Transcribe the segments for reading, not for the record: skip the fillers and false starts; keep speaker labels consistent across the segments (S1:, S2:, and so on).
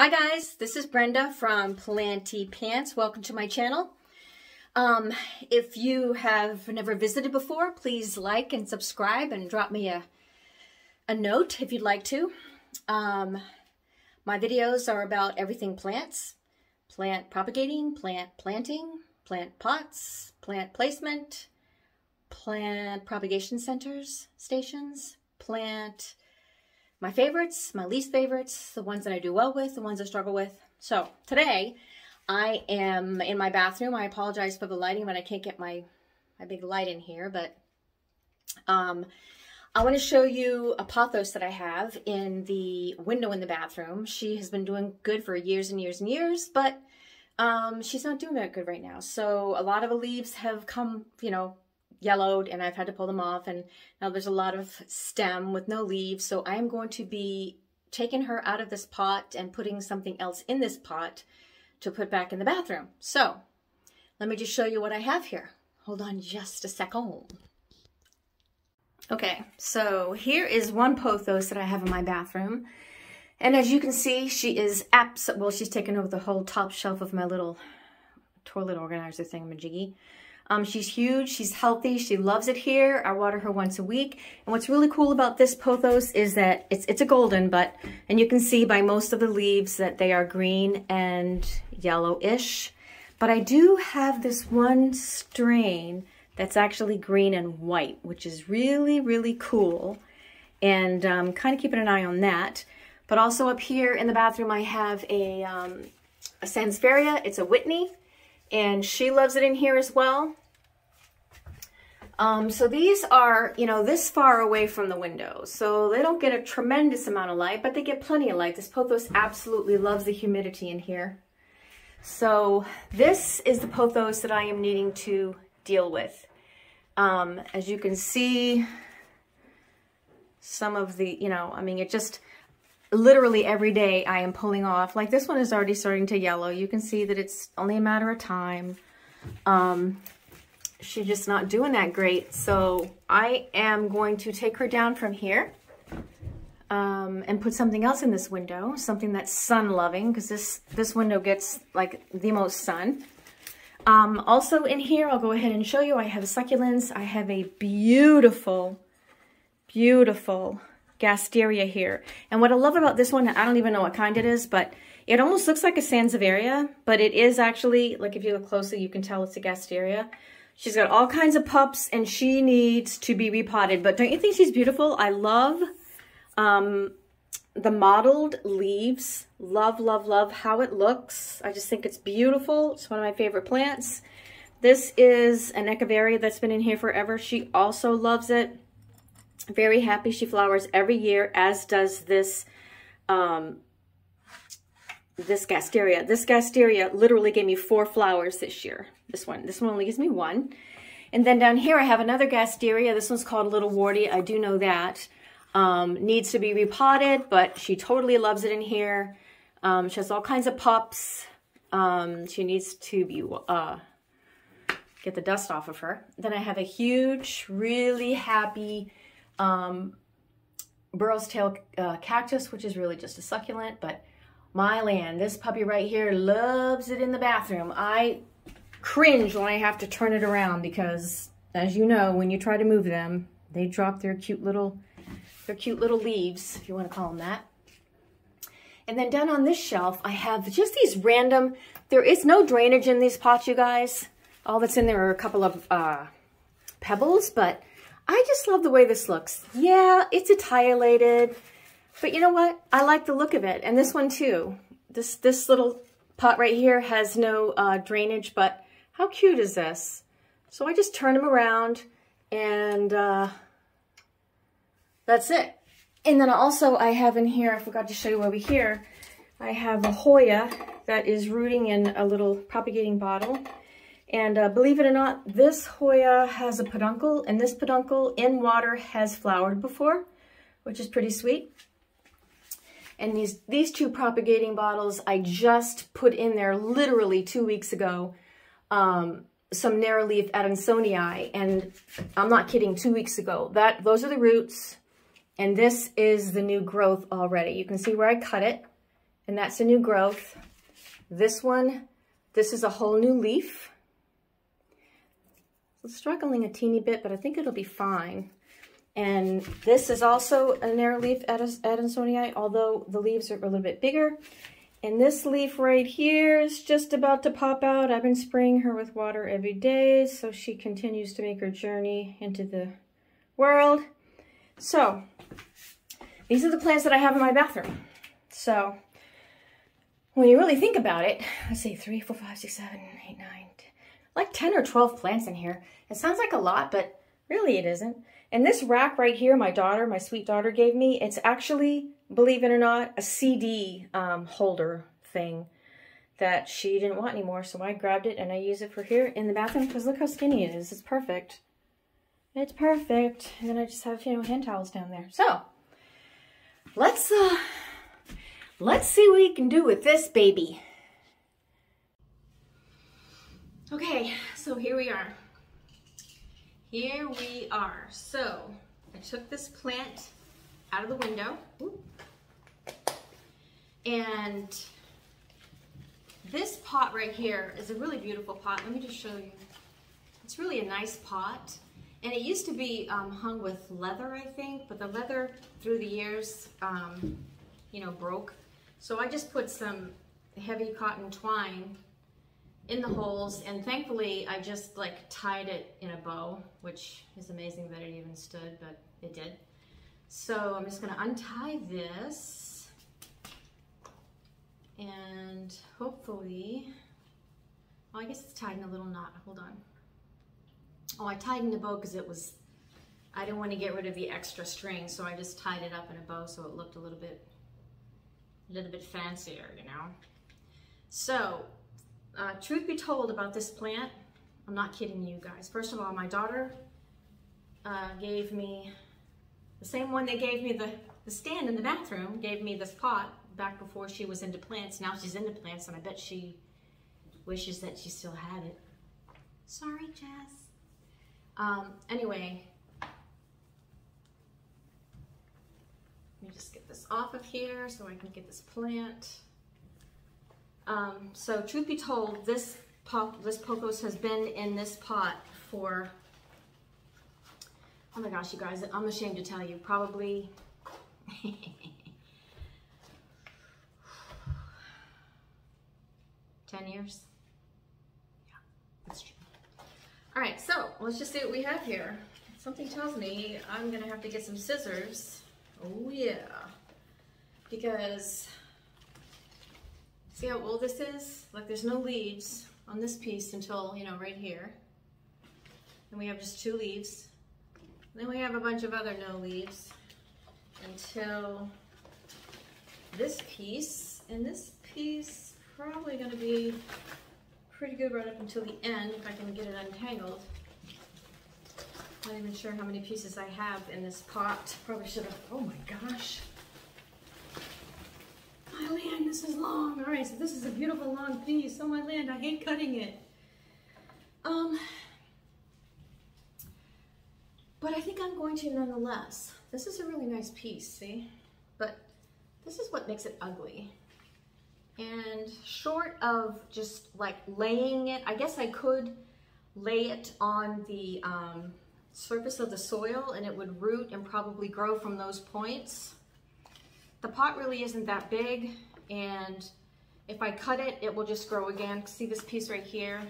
S1: Hi guys, this is Brenda from Planty Pants. Welcome to my channel. If you have never visited before, please like and subscribe and drop me a note if you'd like to. My videos are about everything plants, plant propagating, plant planting, plant pots, plant placement, plant propagation centers, stations, plant my favorites, my least favorites, the ones that I do well with, the ones I struggle with. So today I am in my bathroom. I apologize for the lighting, but I can't get my big light in here. But I want to show you a pothos that I have in the window in the bathroom. She has been doing good for years and years and years, but she's not doing that good right now. So a lot of the leaves have come, yellowed, and I've had to pull them off, and now there's a lot of stem with no leaves. So I am going to be taking her out of this pot and putting something else in this pot to put back in the bathroom. So let me just show you what I have here. Hold on just a second. Okay, so here is one pothos that I have in my bathroom, and as you can see, she is she's taken over the whole top shelf of my little toilet organizer thingamajiggy. She's huge, she's healthy, she loves it here. I water her once a week. And what's really cool about this pothos is that it's a golden, and you can see by most of the leaves that they are green and yellowish. But I do have this one strain that's actually green and white, which is really, really cool. And kind of keeping an eye on that. But also up here in the bathroom, I have a Sansevieria. It's a Whitney, and she loves it in here as well. So these are, this far away from the window, so they don't get a tremendous amount of light, but they get plenty of light. This pothos absolutely loves the humidity in here. So this is the pothos that I am needing to deal with. As you can see, some of the, it just literally every day I am pulling off. Like this one is already starting to yellow. You can see that it's only a matter of time. She's just not doing that great. So I am going to take her down from here and put something else in this window, something that's sun loving, because this window gets like the most sun. Also in here, I'll go ahead and show you, I have succulents. I have a beautiful, beautiful Gasteria here. And what I love about this one, I don't even know what kind it is, but it almost looks like a Sansevieria, but it is actually, like if you look closely, you can tell it's a Gasteria. She's got all kinds of pups and she needs to be repotted, but don't you think she's beautiful? I love the mottled leaves. Love, love, love how it looks. I just think it's beautiful. It's one of my favorite plants. This is an Echeveria that's been in here forever. She also loves it. Very happy. She flowers every year, as does this this Gasteria. This Gasteria literally gave me 4 flowers this year. This one only gives me 1. And then down here I have another Gasteria. This one's called Little Warty. I do know that. Needs to be repotted, but she totally loves it in here. She has all kinds of pups. She needs to be get the dust off of her. Then I have a huge, really happy Burrow's Tail cactus, which is really just a succulent, but my land, this puppy right here loves it in the bathroom. I cringe when I have to turn it around because, as you know, when you try to move them, they drop their cute little leaves, if you want to call them that. And then down on this shelf, I have just these random, there is no drainage in these pots, you guys. All that's in there are a couple of pebbles, but I just love the way this looks. Yeah, it's etiolated, but you know what? I like the look of it. And this one too. This little pot right here has no drainage, but how cute is this? So I just turn them around and that's it. And then also I have in here, I forgot to show you over here, I have a Hoya that is rooting in a little propagating bottle. And believe it or not, this Hoya has a peduncle, and this peduncle in water has flowered before, which is pretty sweet. And these 2 propagating bottles I just put in there literally 2 weeks ago, some Narrowleaf Adansonii, and I'm not kidding, 2 weeks ago. Those are the roots, and this is the new growth already. You can see where I cut it, and that's a new growth. This one, this is a whole new leaf. I'm struggling a teeny bit, but I think it'll be fine. And this is also an air leaf Adansonii, although the leaves are a little bit bigger. And this leaf right here is just about to pop out. I've been spraying her with water every day, so she continues to make her journey into the world. So, these are the plants that I have in my bathroom. So, when you really think about it, let's see, 3, 4, 5, 6, 7, 8, 9, 10, like 10 or 12 plants in here. It sounds like a lot, but really it isn't. And this rack right here, my sweet daughter gave me, it's actually, believe it or not, a CD holder thing that she didn't want anymore. So I grabbed it and I use it for here in the bathroom because look how skinny it is. It's perfect. It's perfect. And then I just have, you know, hand towels down there. So let's see what we can do with this baby. Okay, so here we are. Here we are. So I took this plant out of the window. And this pot right here is a really beautiful pot. Let me just show you. It's really a nice pot. And it used to be hung with leather, I think, but the leather through the years, you know, broke. So I just put some heavy cotton twine in the holes, and thankfully I just like tied it in a bow, which is amazing that it even stood, but it did. So I'm just gonna untie this, and hopefully, oh, I guess it's tied in a little knot. Hold on. Oh, I tied in a bow because I didn't want to get rid of the extra string, so I just tied it up in a bow so it looked a little bit fancier, you know. So, truth be told about this plant, I'm not kidding you guys. First of all, my daughter gave me, the same one that gave me the stand in the bathroom, gave me this pot back before she was into plants. Now she's into plants, and I bet she wishes that she still had it. Sorry, Jess. Anyway, let me just get this off of here so I can get this plant. So truth be told, this Pothos has been in this pot for, oh my gosh, you guys, I'm ashamed to tell you, probably 10 years. Yeah, that's true. All right, so let's just see what we have here. Something tells me I'm gonna have to get some scissors. Oh yeah, because see how old this is? Like there's no leaves on this piece until, you know, right here. And we have just 2 leaves. Then we have a bunch of other no leaves until this piece. And this piece probably gonna be pretty good right up until the end if I can get it untangled. Not even sure how many pieces I have in this pot. Probably should have, oh my gosh. My land, this is long. All right, so this is a beautiful long piece. Oh my land, I hate cutting it. But I think I'm going to nonetheless. This is a really nice piece, see? But this is what makes it ugly. And short of just like laying it, I guess I could lay it on the surface of the soil and it would root and probably grow from those points. The pot really isn't that big, and if I cut it, it will just grow again. See this piece right here?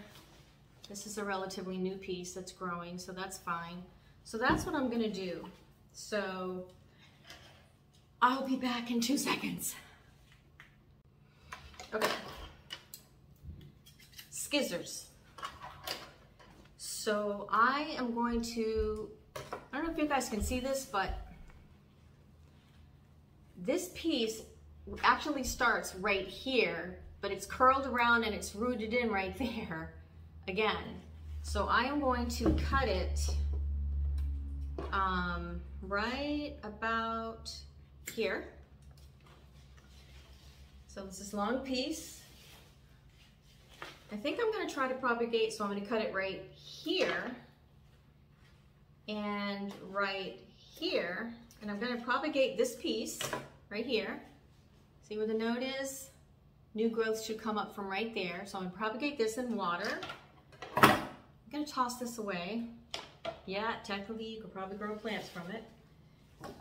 S1: This is a relatively new piece that's growing, so that's fine. So that's what I'm gonna do. So I'll be back in 2 seconds. Okay, scissors. So I am going to, I don't know if you guys can see this, but this piece actually starts right here, but it's curled around and it's rooted in right there again. So I am going to cut it right about here. So this is long piece. I think I'm going to try to propagate, so I'm going to cut it right here and right here. And I'm going to propagate this piece right here. See where the node is? New growth should come up from right there. So I'm gonna propagate this in water. I'm gonna toss this away. Yeah, technically you could probably grow plants from it.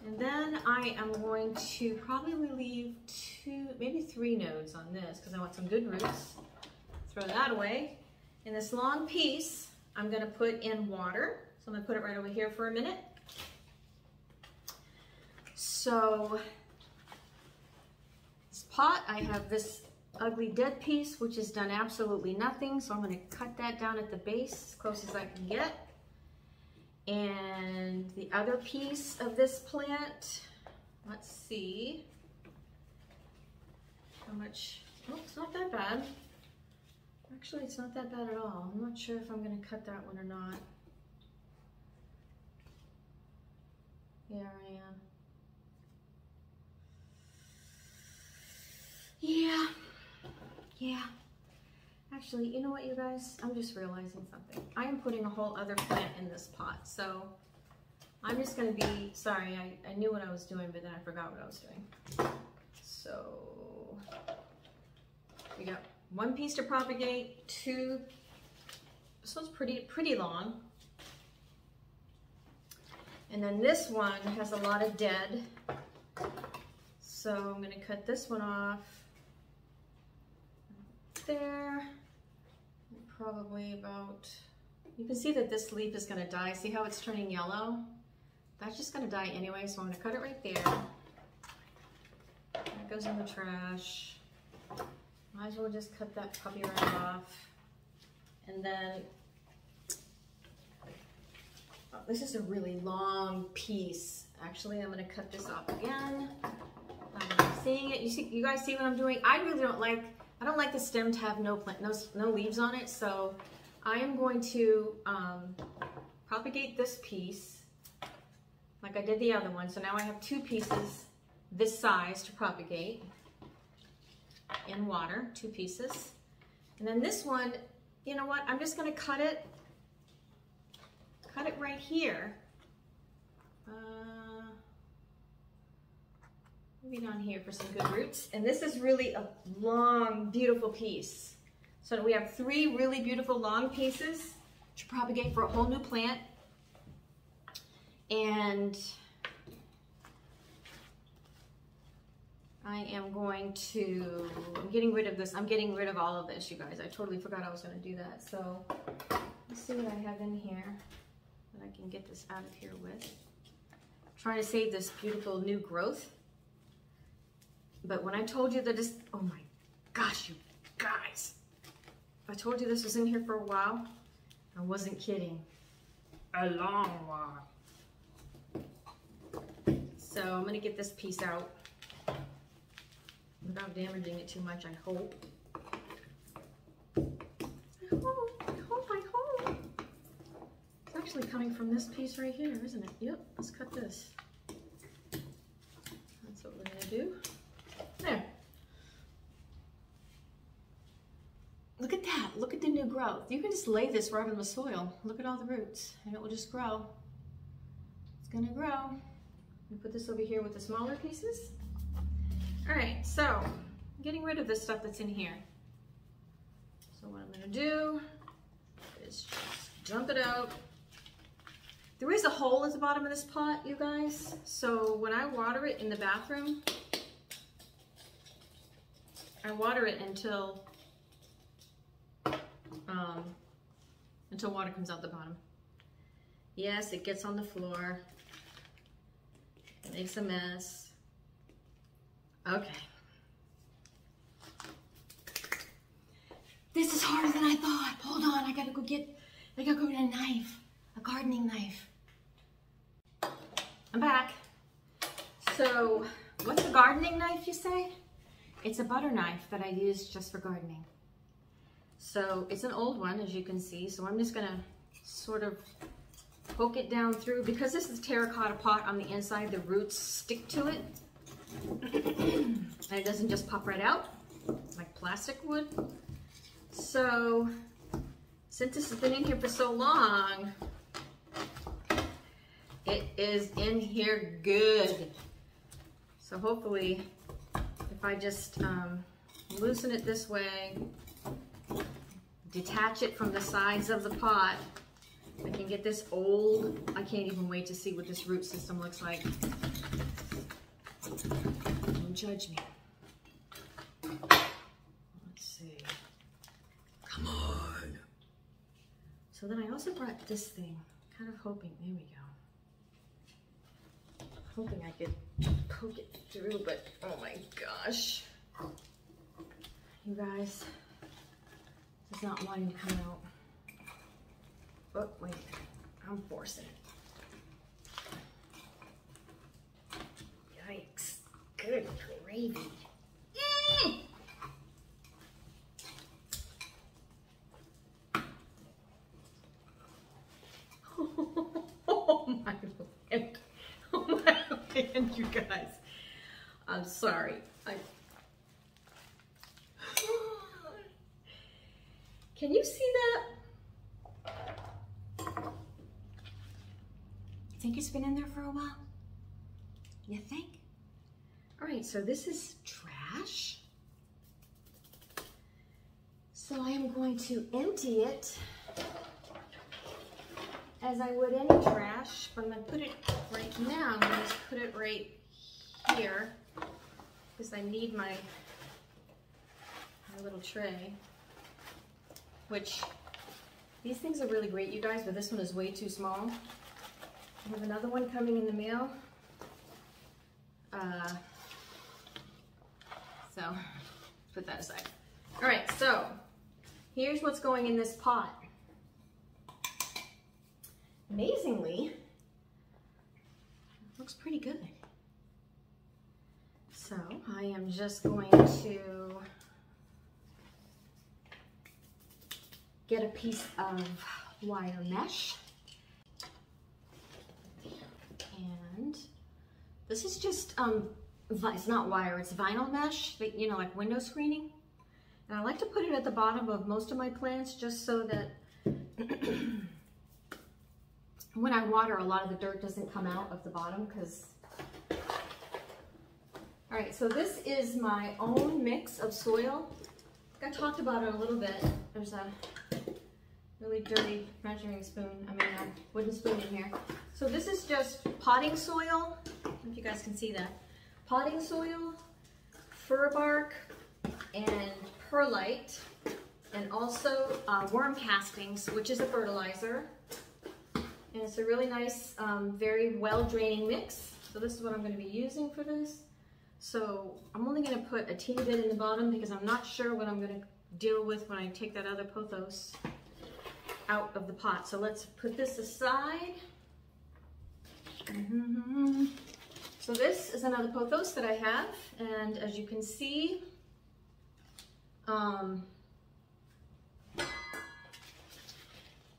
S1: And then I am going to probably leave 2, maybe 3 nodes on this because I want some good roots. Throw that away. And this long piece, I'm gonna put in water. So I'm gonna put it right over here for a minute. So this pot, I have this ugly dead piece, which has done absolutely nothing. So I'm gonna cut that down at the base as close as I can get. And the other piece of this plant, let's see how much, oh, it's not that bad. Actually, it's not that bad at all. I'm not sure if I'm gonna cut that one or not. Yeah, I am. Yeah. Actually, you know what, you guys? I'm just realizing something. I am putting a whole other plant in this pot, so I'm just gonna be, sorry, I knew what I was doing, but then I forgot what I was doing. So, we got 1 piece to propagate, 2, this one's pretty long. And then this one has a lot of dead. So I'm gonna cut this one off there. Probably about, you can see that this leaf is gonna die. See how it's turning yellow? That's just gonna die anyway, so I'm gonna cut it right there. That goes in the trash. Might as well just cut that puppy right off. And then, oh, this is a really long piece. Actually, I'm gonna cut this off again. I'm seeing it. You guys see what I'm doing? I really don't like, I don't like the stem to have no leaves on it, so I am going to propagate this piece like I did the other one. So now I have 2 pieces this size to propagate in water, 2 pieces. And then this one, you know what? I'm just gonna cut it right here. Maybe down here for some good roots. And this is really a long, beautiful piece. So we have 3 really beautiful long pieces to propagate for a whole new plant. And I am going to, I'm getting rid of this. I'm getting rid of all of this, you guys. I totally forgot I was gonna do that. So let's see what I have in here that I can get this out of here with. I'm trying to save this beautiful new growth. But when I told you that this, oh my gosh, you guys. I told you this was in here for a while. I wasn't kidding. A long while. So I'm gonna get this piece out without damaging it too much, I hope. I hope. It's actually coming from this piece right here, isn't it? Yep, let's cut this. That's what we're gonna do. There. Look at that. Look at the new growth. You can just lay this right in the soil. Look at all the roots, and it will just grow. It's gonna grow. I'm gonna put this over here with the smaller pieces. All right, so I'm getting rid of this stuff that's in here. So what I'm gonna do is just dump it out. There is a hole at the bottom of this pot, you guys. So when I water it in the bathroom, I water it until water comes out the bottom. Yes, it gets on the floor. It makes a mess. Okay. This is harder than I thought. Hold on, I gotta go get a knife, a gardening knife. I'm back. So, what's a gardening knife, you say? It's a butter knife that I use just for gardening. So it's an old one, as you can see. So I'm just gonna sort of poke it down through. Because this is a terracotta pot on the inside, the roots stick to it. And it doesn't just pop right out like plastic would. So since this has been in here for so long, it is in here good. So hopefully, if I just loosen it this way, detach it from the sides of the pot. I can get this old, I can't even wait to see what this root system looks like. Don't judge me. Let's see. Come on. So then I also brought this thing, kind of hoping, there we go. Hoping I could poke it through, but oh my gosh. You guys, it's not wanting to come out. Oh, wait, I'm forcing it. Yikes, good gravy. Oh my hand. Oh my hand, you guys. I'm sorry. Can you see that? Think it's been in there for a while? You think? All right, so this is trash. So I am going to empty it as I would any trash, but I'm gonna put it right now. I'm gonna just put it right here because I need my little tray, which these things are really great, you guys, but this one is way too small. I have another one coming in the mail. So put that aside. All right, so here's what's going in this pot. Amazingly, it looks pretty good. So I am just going to get a piece of wire mesh. And this is just, it's not wire, it's vinyl mesh, you know, like window screening. And I like to put it at the bottom of most of my plants just so that when I water, a lot of the dirt doesn't come out of the bottom because... All right, so this is my own mix of soil. I talked about it a little bit. There's a really dirty measuring spoon, a wooden spoon in here. So this is just potting soil. I don't know if you guys can see that. Potting soil, fir bark, and perlite, and also worm castings, which is a fertilizer. And it's a really nice, very well draining mix. So this is what I'm going to be using for this. So I'm only going to put a teeny bit in the bottom because I'm not sure what I'm going to deal with when I take that other pothos out of the pot. So let's put this aside. So this is another pothos that I have, and as you can see,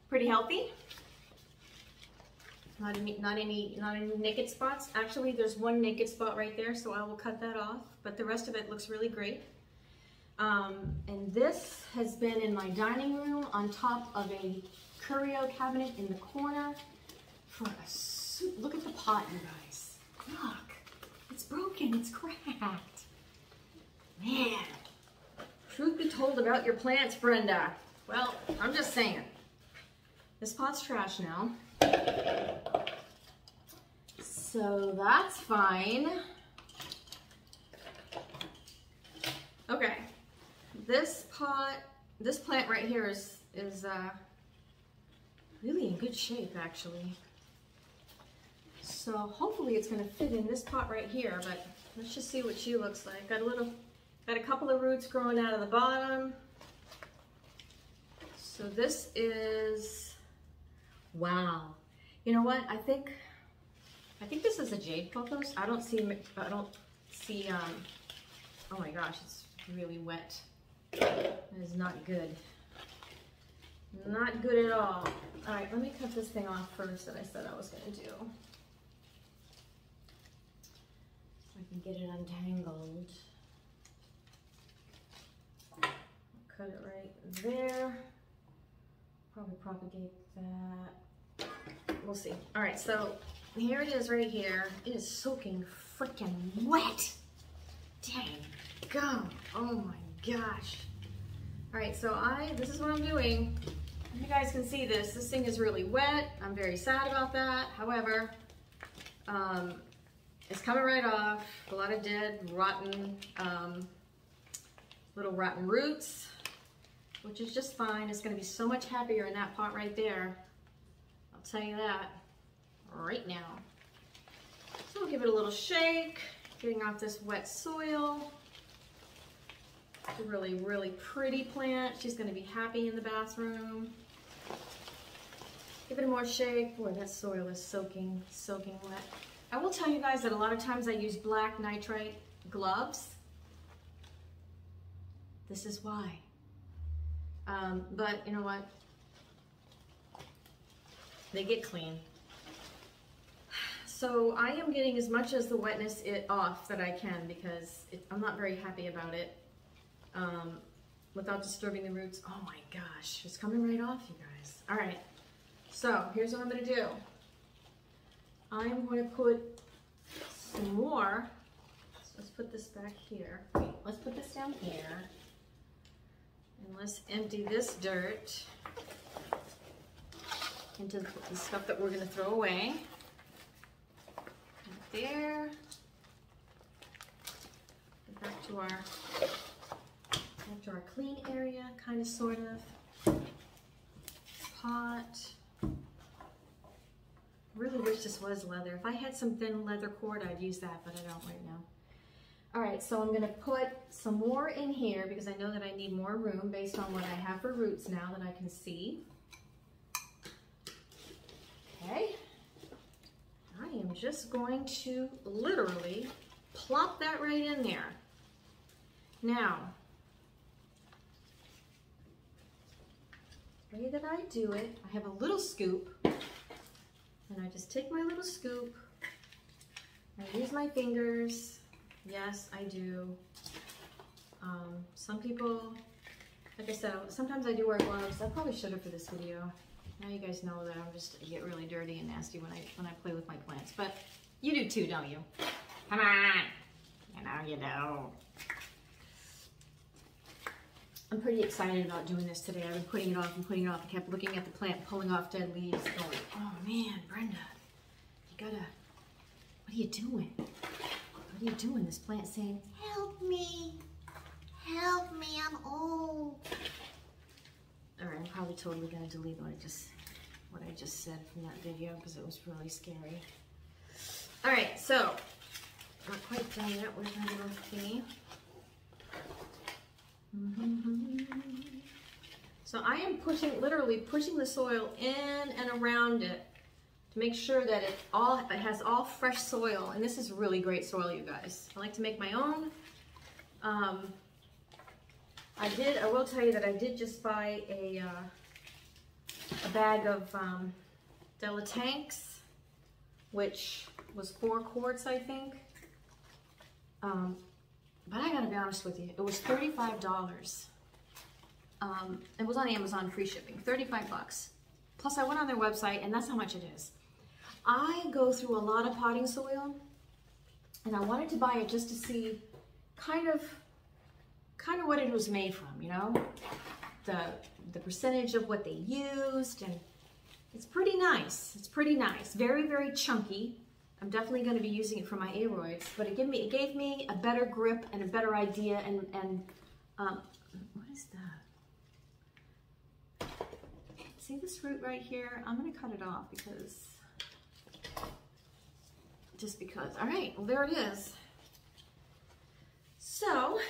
S1: pretty healthy. Not any naked spots. Actually, there's one naked spot right there, so I will cut that off, but the rest of it looks really great. And this has been in my dining room on top of a curio cabinet in the corner for a soup. Look at the pot, you guys. Look, it's broken, it's cracked. Man, truth be told about your plants, Brenda. Well, I'm just saying. This pot's trash now. So that's fine. Okay, this plant right here is really in good shape, actually. So hopefully it's going to fit in this pot right here, but let's just see what she looks like. Got a couple of roots growing out of the bottom. So this is, wow. You know what? I think this is a jade pothos. I don't see, oh my gosh, it's really wet. It is not good. Not good at all. All right, let me cut this thing off first that I said I was going to do. So I can get it untangled. Cut it right there. Probably propagate that. We'll see. All right, so here it is right here. It is soaking freaking wet. Dang, gum. Oh my gosh. All right, so this is what I'm doing. You guys can see this. This thing is really wet. I'm very sad about that. However, it's coming right off. A lot of dead, rotten, little rotten roots, which is just fine. It's gonna be so much happier in that pot right there. I'll tell you that right now. So we'll give it a little shake, getting off this wet soil. A really, really pretty plant. She's gonna be happy in the bathroom. Give it a more shake. Boy, that soil is soaking wet. I will tell you guys that a lot of times I use black nitrite gloves. This is why. But you know what? They get clean. So I am getting as much as the wetness off that I can because I'm not very happy about it without disturbing the roots. Oh my gosh, it's coming right off, you guys. All right, so here's what I'm gonna do. I'm going to put some more. So let's put this back here. Wait, let's put this down here. And let's empty this dirt into the stuff that we're going to throw away. Right there. Get back to our clean area, kind of, sort of. Pot. Really wish this was leather. If I had some thin leather cord, I'd use that, but I don't right now. All right, so I'm gonna put some more in here because I know that I need more room based on what I have for roots now that I can see. Okay. I am just going to literally plop that right in there. Now, the way that I do it, I have a little scoop. And I just take my little scoop, I use my fingers. Yes, I do. Some people, like I said, sometimes I do wear gloves. I probably should have for this video. Now you guys know that I get really dirty and nasty when I play with my plants. But you do too, don't you? Come on. You know you do. I'm pretty excited about doing this today. I've been putting it off and putting it off. I kept looking at the plant, pulling off dead leaves, going, oh man, Brenda, you gotta, what are you doing? What are you doing? This plant saying, help me, I'm old. All right, I'm probably totally gonna delete what I just said from that video because it was really scary. All right, so, not quite done yet with my little thingy. So I am literally pushing the soil in and around it to make sure that it has all fresh soil. And this is really great soil, you guys. I like to make my own. I will tell you that I did just buy a bag of Della Tanks, which was 4 quarts, I think. But I gotta be honest with you, it was $35. It was on Amazon, free shipping, 35 bucks. Plus I went on their website and that's how much it is. I go through a lot of potting soil and I wanted to buy it just to see kind of what it was made from, you know? The percentage of what they used, and it's pretty nice. It's pretty nice. Very, very chunky. I'm definitely going to be using it for my aroids, but it gave me a better grip and a better idea. And what is that? See this root right here? I'm going to cut it off just because. All right, well there it is. So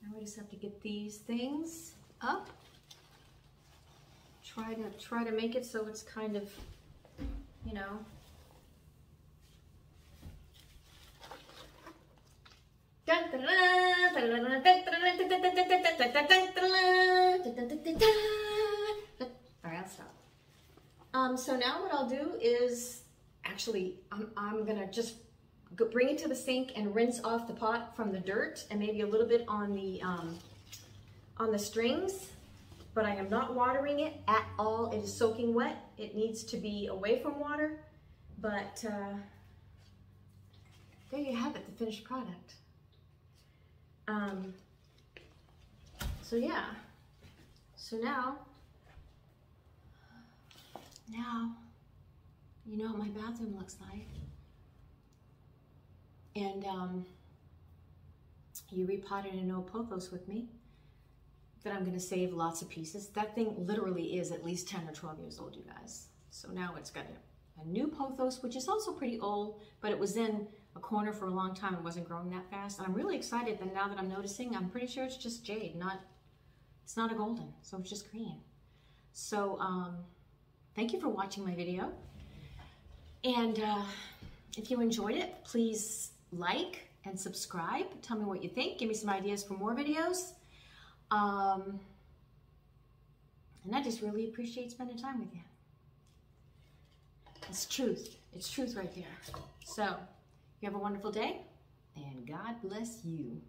S1: now we just have to get these things up. Try to make it so it's kind of, you know. All right, I'll stop. So now what I'll do is, actually, I'm gonna just bring it to the sink and rinse off the pot from the dirt and maybe a little bit on the strings, but I am not watering it at all. It is soaking wet. It needs to be away from water, but there you have it, the finished product. So yeah, so now you know what my bathroom looks like. And you repotted an old Pothos with me that I'm gonna save lots of pieces. That thing literally is at least 10 or 12 years old, you guys. So now it's got a new Pothos, which is also pretty old, but it was in a corner for a long time and wasn't growing that fast. And I'm really excited that now that I'm noticing, I'm pretty sure it's just jade, it's not a golden, so it's just green. So thank you for watching my video. And if you enjoyed it, please like and subscribe. Tell me what you think. Give me some ideas for more videos. And I just really appreciate spending time with you. It's truth. It's truth right there. So, you have a wonderful day, and God bless you.